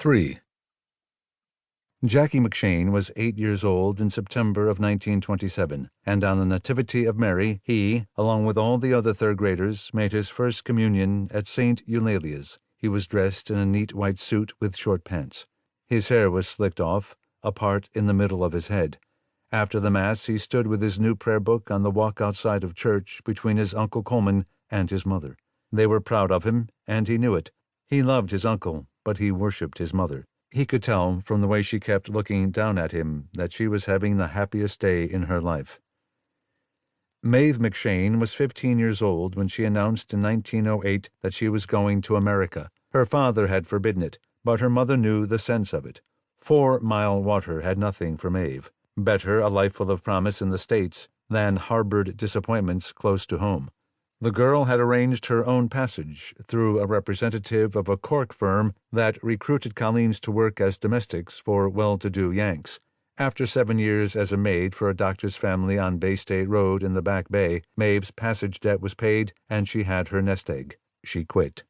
3. Jackie McShane was 8 years old in September of 1927, and on the Nativity of Mary, he, along with all the other third-graders, made his first communion at St. Eulalia's. He was dressed in a neat white suit with short pants. His hair was slicked off, a part in the middle of his head. After the Mass, he stood with his new prayer book on the walk outside of church between his Uncle Colman and his mother. They were proud of him, and he knew it. He loved his uncle, but he worshipped his mother. He could tell from the way she kept looking down at him that she was having the happiest day in her life. Maeve McShane was 15 years old when she announced in 1908 that she was going to America. Her father had forbidden it, but her mother knew the sense of it. 4 Mile Water had nothing for Maeve. Better a life full of promise in the States than harbored disappointments close to home. The girl had arranged her own passage through a representative of a Cork firm that recruited Colleens to work as domestics for well-to-do Yanks. After 7 years as a maid for a doctor's family on Bay State Road in the Back Bay, Maeve's passage debt was paid and she had her nest egg. She quit.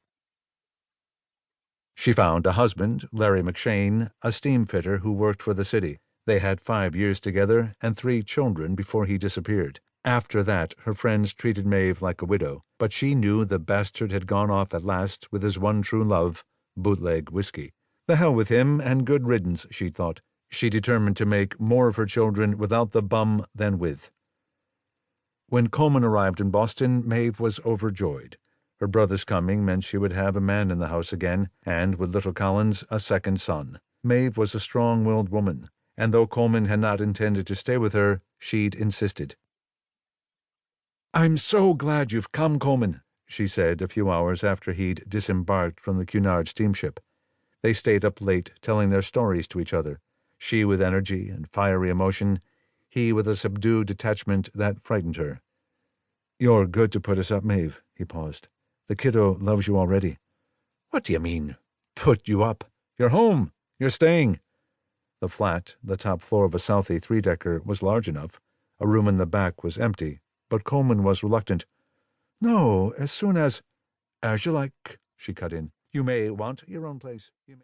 She found a husband, Larry McShane, a steamfitter who worked for the city. They had 5 years together and 3 children before he disappeared. After that, her friends treated Maeve like a widow, but she knew the bastard had gone off at last with his one true love, bootleg whiskey. The hell with him, and good riddance, she thought. She determined to make more of her children without the bum than with. When Colman arrived in Boston, Maeve was overjoyed. Her brother's coming meant she would have a man in the house again, and, with little Collins, a second son. Maeve was a strong-willed woman, and though Colman had not intended to stay with her, she'd insisted. "I'm so glad you've come, Colman," she said a few hours after he'd disembarked from the Cunard steamship. They stayed up late, telling their stories to each other, she with energy and fiery emotion, he with a subdued detachment that frightened her. "You're good to put us up, Maeve," he paused. "The kiddo loves you already." "What do you mean, put you up? You're home. You're staying." The flat, the top floor of a Southie 3-decker, was large enough. A room in the back was empty. But Colman was reluctant. "No, as soon as you like," she cut in. "You may want your own place.